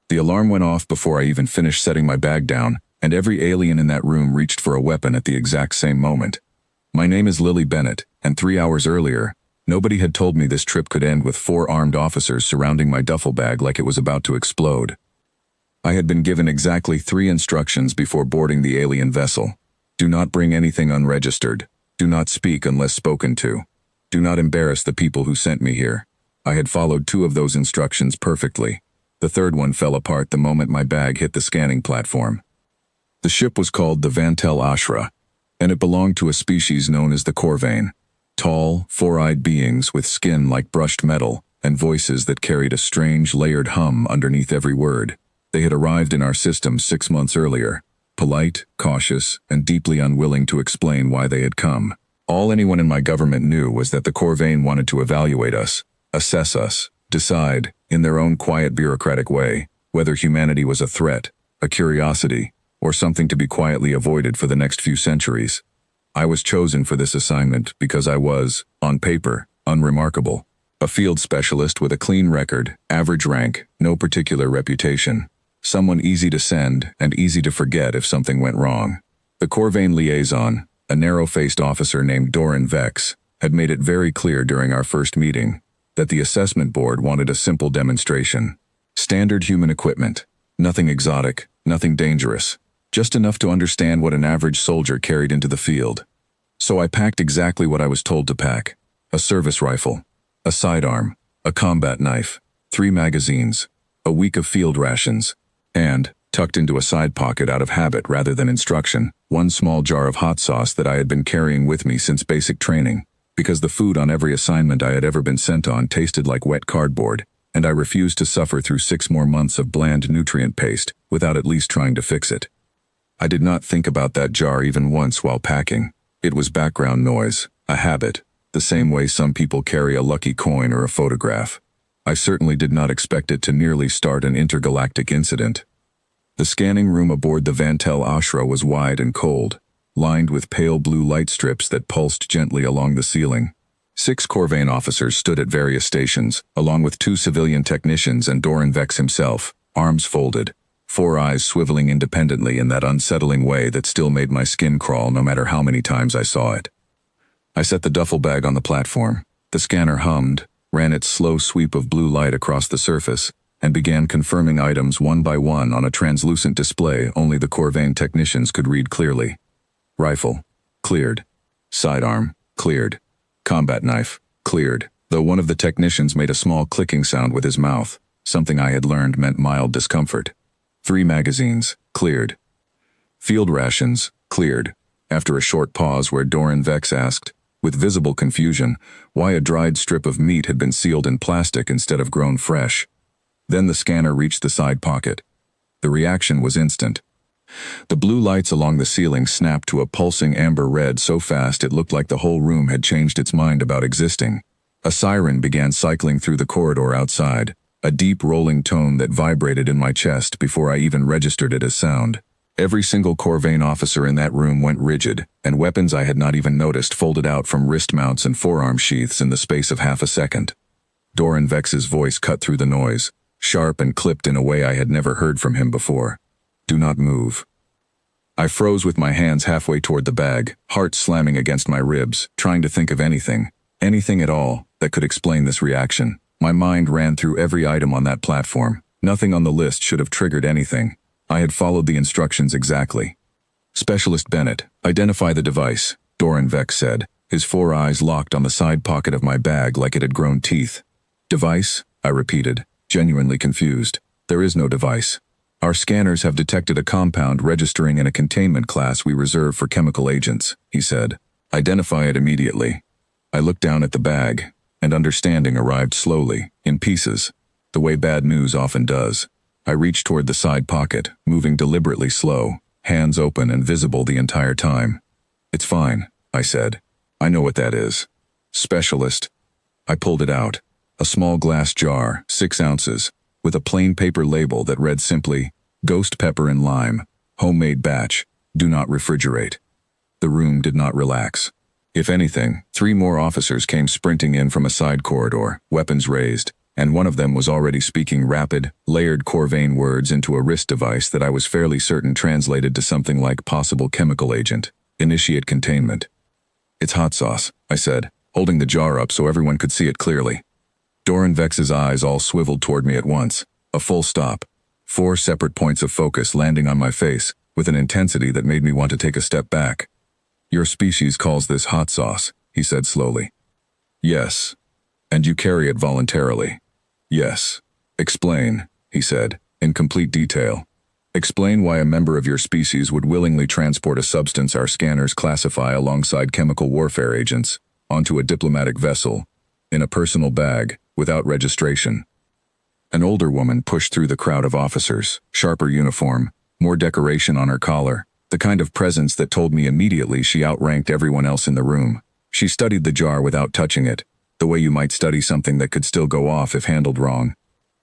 The alarm went off before I even finished setting my bag down, and every alien in that room reached for a weapon at the exact same moment. My name is Lily Bennett, and 3 hours earlier, nobody had told me this trip could end with 4 armed officers surrounding my duffel bag like it was about to explode. I had been given exactly 3 instructions before boarding the alien vessel. Do not bring anything unregistered. Do not speak unless spoken to. Do not embarrass the people who sent me here. I had followed 2 of those instructions perfectly. The third one fell apart the moment my bag hit the scanning platform. The ship was called the Vantel Ashra, and it belonged to a species known as the Corvain. Tall, 4-eyed beings with skin like brushed metal and voices that carried a strange, layered hum underneath every word. They had arrived in our system 6 months earlier, polite, cautious, and deeply unwilling to explain why they had come. All anyone in my government knew was that the Corvain wanted to evaluate us, assess us, decide, in their own quiet bureaucratic way, whether humanity was a threat, a curiosity, or something to be quietly avoided for the next few centuries. I was chosen for this assignment because I was, on paper, unremarkable. A field specialist with a clean record, average rank, no particular reputation. Someone easy to send and easy to forget if something went wrong. The Corvain liaison, a narrow-faced officer named Doran Vex, had made it very clear during our first meeting that the assessment board wanted a simple demonstration. Standard human equipment. Nothing exotic, nothing dangerous. Just enough to understand what an average soldier carried into the field. So I packed exactly what I was told to pack. A service rifle, a sidearm, a combat knife, 3 magazines, a week of field rations, and, tucked into a side pocket out of habit rather than instruction, 1 small jar of hot sauce that I had been carrying with me since basic training, because the food on every assignment I had ever been sent on tasted like wet cardboard, and I refused to suffer through 6 more months of bland nutrient paste without at least trying to fix it. I did not think about that jar even once while packing. It was background noise, a habit, the same way some people carry a lucky coin or a photograph. I certainly did not expect it to nearly start an intergalactic incident. The scanning room aboard the Vantel Ashra was wide and cold, lined with pale blue light strips that pulsed gently along the ceiling. 6 Corvain officers stood at various stations, along with 2 civilian technicians and Doran Vex himself, arms folded, 4 eyes swiveling independently in that unsettling way that still made my skin crawl no matter how many times I saw it. I set the duffel bag on the platform. The scanner hummed, ran its slow sweep of blue light across the surface, and began confirming items one by one on a translucent display only the Corvain technicians could read clearly. Rifle, cleared. Sidearm, cleared. Combat knife, cleared, though one of the technicians made a small clicking sound with his mouth, something I had learned meant mild discomfort. 3 magazines, cleared. Field rations, cleared, after a short pause where Doran Vex asked, with visible confusion, why a dried strip of meat had been sealed in plastic instead of grown fresh. Then the scanner reached the side pocket. The reaction was instant. The blue lights along the ceiling snapped to a pulsing amber red so fast it looked like the whole room had changed its mind about existing. A siren began cycling through the corridor outside, a deep rolling tone that vibrated in my chest before I even registered it as sound. Every single Corvain officer in that room went rigid, and weapons I had not even noticed folded out from wrist mounts and forearm sheaths in the space of half a second. Doran Vex's voice cut through the noise, sharp and clipped in a way I had never heard from him before. Do not move. I froze with my hands halfway toward the bag, heart slamming against my ribs, trying to think of anything at all, that could explain this reaction. My mind ran through every item on that platform. Nothing on the list should have triggered anything. I had followed the instructions exactly. Specialist Bennett, identify the device, Doran Vex said, his 4 eyes locked on the side pocket of my bag like it had grown teeth. Device? I repeated, genuinely confused. There is no device. Our scanners have detected a compound registering in a containment class we reserve for chemical agents, he said. Identify it immediately. I looked down at the bag, and understanding arrived slowly, in pieces, the way bad news often does. I reached toward the side pocket, moving deliberately slow, hands open and visible the entire time. It's fine, I said. I know what that is. Specialist. I pulled it out. A small glass jar, 6 ounces, with a plain paper label that read simply, Ghost Pepper and Lime, Homemade Batch, Do Not Refrigerate. The room did not relax. If anything, 3 more officers came sprinting in from a side corridor, weapons raised, and one of them was already speaking rapid, layered Corvain words into a wrist device that I was fairly certain translated to something like possible chemical agent. Initiate containment. It's hot sauce, I said, holding the jar up so everyone could see it clearly. Doran Vex's eyes all swiveled toward me at once. A full stop. 4 separate points of focus landing on my face, with an intensity that made me want to take a step back. Your species calls this hot sauce, he said slowly. Yes. And you carry it voluntarily. Yes. Explain, he said, in complete detail. Explain why a member of your species would willingly transport a substance our scanners classify alongside chemical warfare agents onto a diplomatic vessel, in a personal bag, without registration. An older woman pushed through the crowd of officers, sharper uniform, more decoration on her collar, the kind of presence that told me immediately she outranked everyone else in the room. She studied the jar without touching it, the way you might study something that could still go off if handled wrong.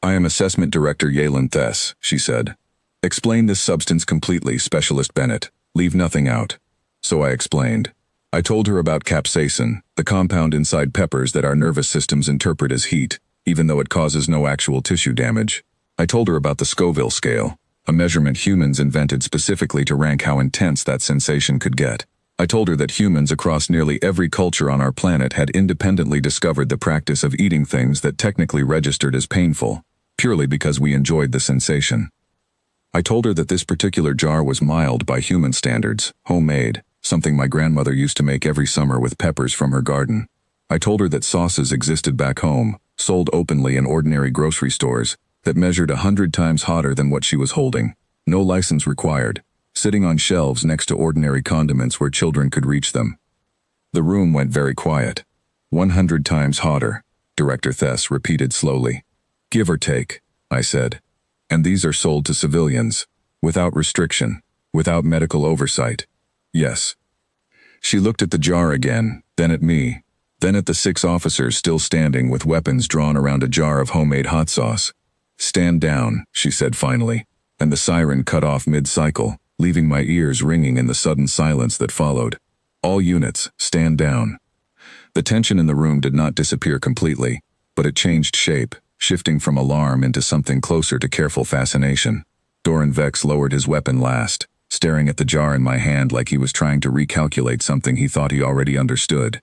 I am Assessment Director Yalen Thess, she said. Explain this substance completely, Specialist Bennett. Leave nothing out. So I explained. I told her about capsaicin, the compound inside peppers that our nervous systems interpret as heat, even though it causes no actual tissue damage. I told her about the Scoville scale, a measurement humans invented specifically to rank how intense that sensation could get. I told her that humans across nearly every culture on our planet had independently discovered the practice of eating things that technically registered as painful, purely because we enjoyed the sensation. I told her that this particular jar was mild by human standards, homemade, something my grandmother used to make every summer with peppers from her garden. I told her that sauces existed back home, sold openly in ordinary grocery stores, that measured 100 times hotter than what she was holding, no license required, sitting on shelves next to ordinary condiments where children could reach them. The room went very quiet. 100 times hotter, Director Thess repeated slowly. Give or take, I said. And these are sold to civilians, without restriction, without medical oversight. Yes. She looked at the jar again, then at me, then at the 6 officers still standing with weapons drawn around a jar of homemade hot sauce. Stand down, she said finally, and the siren cut off mid-cycle, leaving my ears ringing in the sudden silence that followed. All units, stand down. The tension in the room did not disappear completely, but it changed shape, shifting from alarm into something closer to careful fascination. Doran Vex lowered his weapon last, staring at the jar in my hand like he was trying to recalculate something he thought he already understood.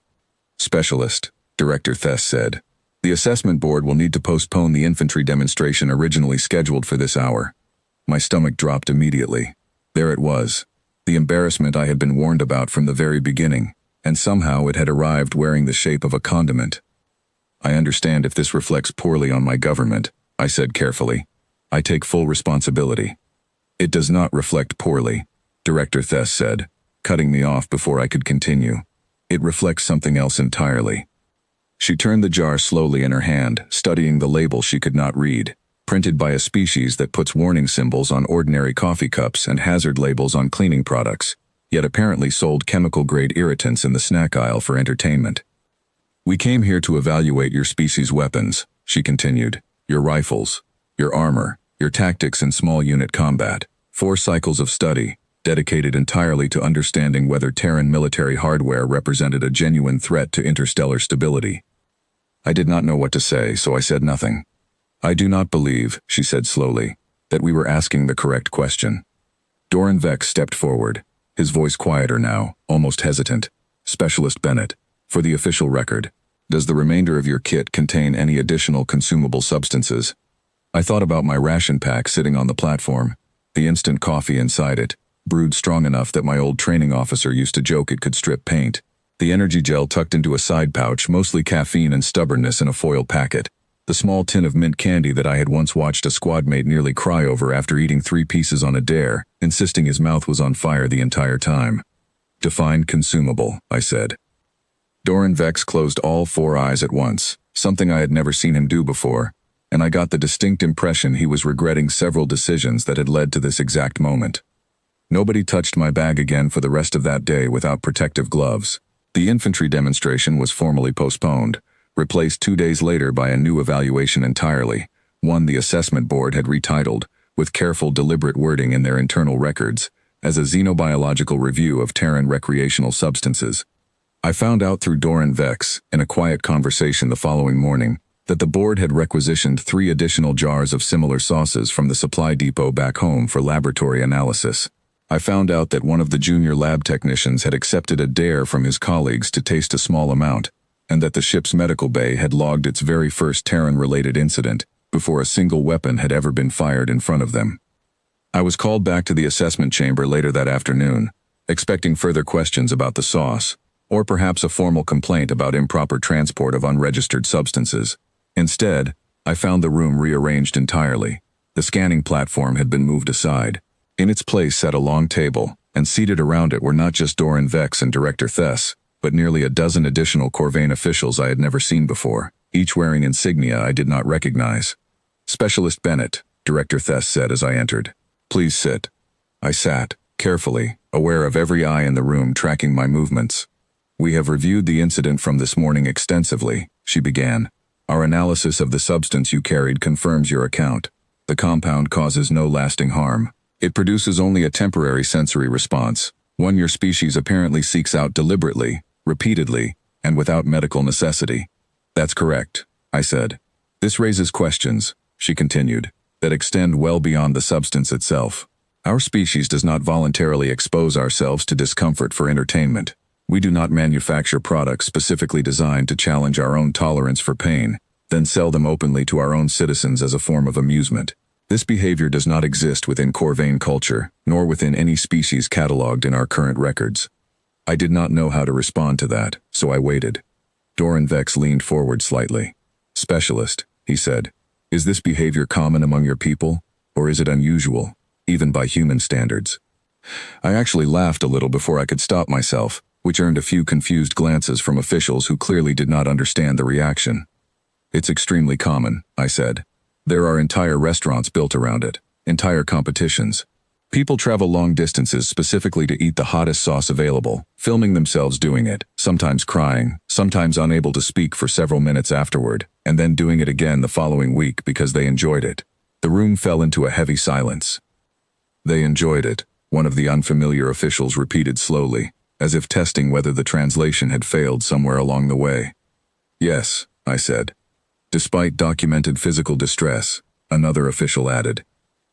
Specialist, Director Thess said. The assessment board will need to postpone the infantry demonstration originally scheduled for this hour. My stomach dropped immediately. There it was, the embarrassment I had been warned about from the very beginning, and somehow it had arrived wearing the shape of a condiment. I understand if this reflects poorly on my government, I said carefully. I take full responsibility. It does not reflect poorly, Director Thess said, cutting me off before I could continue. It reflects something else entirely. She turned the jar slowly in her hand, studying the label she could not read, printed by a species that puts warning symbols on ordinary coffee cups and hazard labels on cleaning products, yet apparently sold chemical-grade irritants in the snack aisle for entertainment. We came here to evaluate your species' weapons, she continued, your rifles, your armor, your tactics in small unit combat, 4 cycles of study, dedicated entirely to understanding whether Terran military hardware represented a genuine threat to interstellar stability. I did not know what to say, so I said nothing. I do not believe, she said slowly, that we were asking the correct question. Doran Vex stepped forward, his voice quieter now, almost hesitant. Specialist Bennett, for the official record, does the remainder of your kit contain any additional consumable substances? I thought about my ration pack sitting on the platform, the instant coffee inside it, brewed strong enough that my old training officer used to joke it could strip paint. The energy gel tucked into a side pouch, mostly caffeine and stubbornness in a foil packet. The small tin of mint candy that I had once watched a squad mate nearly cry over after eating 3 pieces on a dare, insisting his mouth was on fire the entire time. Define consumable, I said. Doran Vex closed all 4 eyes at once, something I had never seen him do before, and I got the distinct impression he was regretting several decisions that had led to this exact moment. Nobody touched my bag again for the rest of that day without protective gloves. The infantry demonstration was formally postponed, replaced 2 days later by a new evaluation entirely, one the assessment board had retitled, with careful deliberate wording in their internal records, as a xenobiological review of Terran recreational substances. I found out through Doran Vex, in a quiet conversation the following morning, that the board had requisitioned 3 additional jars of similar sauces from the supply depot back home for laboratory analysis. I found out that one of the junior lab technicians had accepted a dare from his colleagues to taste a small amount, and that the ship's medical bay had logged its very first Terran-related incident before a single weapon had ever been fired in front of them. I was called back to the assessment chamber later that afternoon, expecting further questions about the sauce, or perhaps a formal complaint about improper transport of unregistered substances. Instead, I found the room rearranged entirely. The scanning platform had been moved aside. In its place sat a long table, and seated around it were not just Doran Vex and Director Thess, but nearly a dozen additional Corvain officials I had never seen before, each wearing insignia I did not recognize. "Specialist Bennett," Director Thess said as I entered. "Please sit." I sat, carefully, aware of every eye in the room tracking my movements. "We have reviewed the incident from this morning extensively," she began. "Our analysis of the substance you carried confirms your account. The compound causes no lasting harm. It produces only a temporary sensory response, one your species apparently seeks out deliberately, repeatedly, and without medical necessity." "That's correct," I said. "This raises questions," she continued, "that extend well beyond the substance itself. Our species does not voluntarily expose ourselves to discomfort for entertainment. We do not manufacture products specifically designed to challenge our own tolerance for pain, then sell them openly to our own citizens as a form of amusement. This behavior does not exist within Corvain culture, nor within any species catalogued in our current records." I did not know how to respond to that, so I waited. Doran Vex leaned forward slightly. "Specialist," he said, "is this behavior common among your people, or is it unusual, even by human standards?" I actually laughed a little before I could stop myself, which earned a few confused glances from officials who clearly did not understand the reaction. "It's extremely common," I said. "There are entire restaurants built around it, entire competitions. People travel long distances specifically to eat the hottest sauce available, filming themselves doing it, sometimes crying, sometimes unable to speak for several minutes afterward, and then doing it again the following week because they enjoyed it." The room fell into a heavy silence. "They enjoyed it," one of the unfamiliar officials repeated slowly, as if testing whether the translation had failed somewhere along the way. "Yes," I said. "Despite documented physical distress," another official added.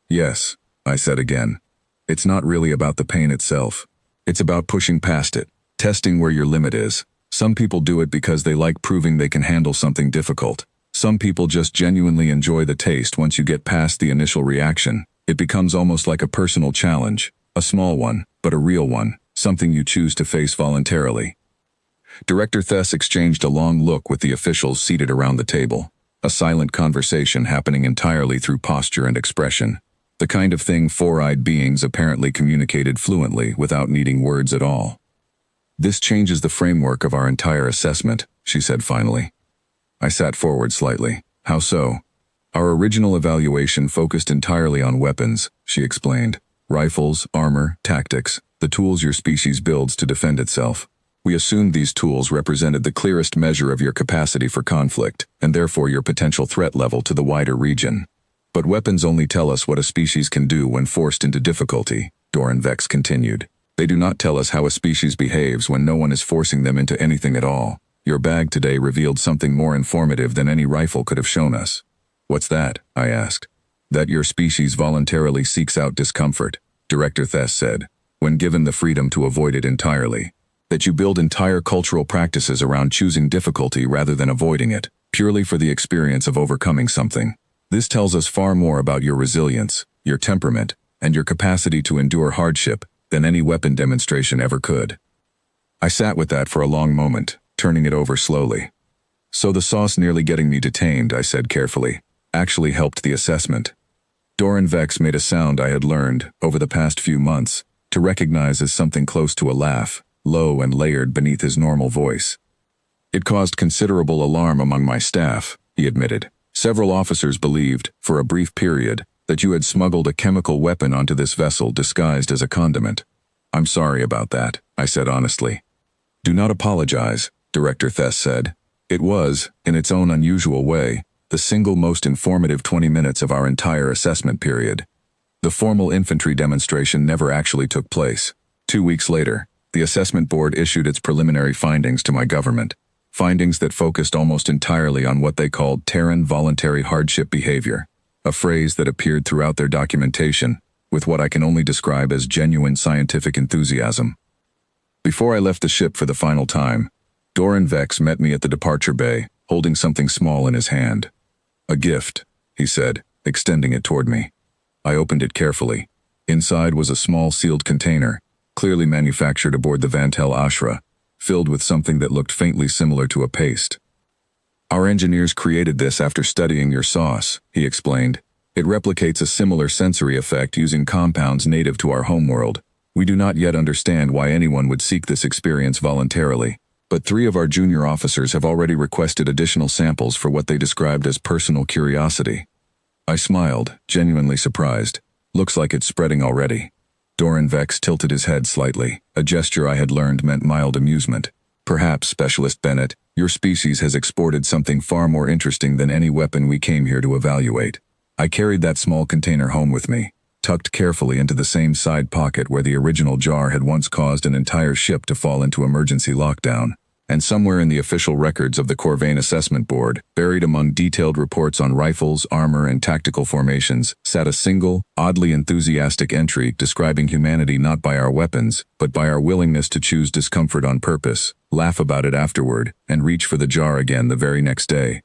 "Yes," I said again. "It's not really about the pain itself. It's about pushing past it, testing where your limit is. Some people do it because they like proving they can handle something difficult. Some people just genuinely enjoy the taste. Once you get past the initial reaction, it becomes almost like a personal challenge, a small one, but a real one, something you choose to face voluntarily." Director Thess exchanged a long look with the officials seated around the table, a silent conversation happening entirely through posture and expression, the kind of thing 4-eyed beings apparently communicated fluently without needing words at all. "This changes the framework of our entire assessment," she said finally. I sat forward slightly. "How so?" "Our original evaluation focused entirely on weapons," she explained. "Rifles, armor, tactics, the tools your species builds to defend itself. We assumed these tools represented the clearest measure of your capacity for conflict, and therefore your potential threat level to the wider region. But weapons only tell us what a species can do when forced into difficulty," Doran Vex continued. "They do not tell us how a species behaves when no one is forcing them into anything at all. Your bag today revealed something more informative than any rifle could have shown us." "What's that?" I asked. "That your species voluntarily seeks out discomfort," Director Thess said, "when given the freedom to avoid it entirely. That you build entire cultural practices around choosing difficulty rather than avoiding it, purely for the experience of overcoming something. This tells us far more about your resilience, your temperament, and your capacity to endure hardship than any weapon demonstration ever could." I sat with that for a long moment, turning it over slowly. "So the sauce nearly getting me detained," I said carefully, "actually helped the assessment." Doran Vex made a sound I had learned, over the past few months, to recognize as something close to a laugh, low and layered beneath his normal voice. "It caused considerable alarm among my staff," he admitted. "Several officers believed, for a brief period, that you had smuggled a chemical weapon onto this vessel disguised as a condiment. I'm sorry about that," I said honestly. "Do not apologize," Director Thess said. "It was, in its own unusual way, the single most informative 20 minutes of our entire assessment period. The formal infantry demonstration never actually took place. 2 weeks later, the assessment board issued its preliminary findings to my government. findings that focused almost entirely on what they called Terran voluntary hardship behavior, a phrase that appeared throughout their documentation, with what I can only describe as genuine scientific enthusiasm. Before I left the ship for the final time, Doran Vex met me at the departure bay, holding something small in his hand. "A gift," he said, extending it toward me. I opened it carefully. Inside was a small sealed container, clearly manufactured aboard the Vantel Ashra, filled with something that looked faintly similar to a paste. "Our engineers created this after studying your sauce," he explained. "It replicates a similar sensory effect using compounds native to our homeworld. We do not yet understand why anyone would seek this experience voluntarily, but 3 of our junior officers have already requested additional samples for what they described as personal curiosity." I smiled, genuinely surprised. "Looks like it's spreading already." Doran Vex tilted his head slightly, a gesture I had learned meant mild amusement. "Perhaps, Specialist Bennett, your species has exported something far more interesting than any weapon we came here to evaluate." I carried that small container home with me, tucked carefully into the same side pocket where the original jar had once caused an entire ship to fall into emergency lockdown. And somewhere in the official records of the Corvain Assessment Board, buried among detailed reports on rifles, armor, and tactical formations, sat a single, oddly enthusiastic entry describing humanity not by our weapons, but by our willingness to choose discomfort on purpose, laugh about it afterward, and reach for the jar again the very next day.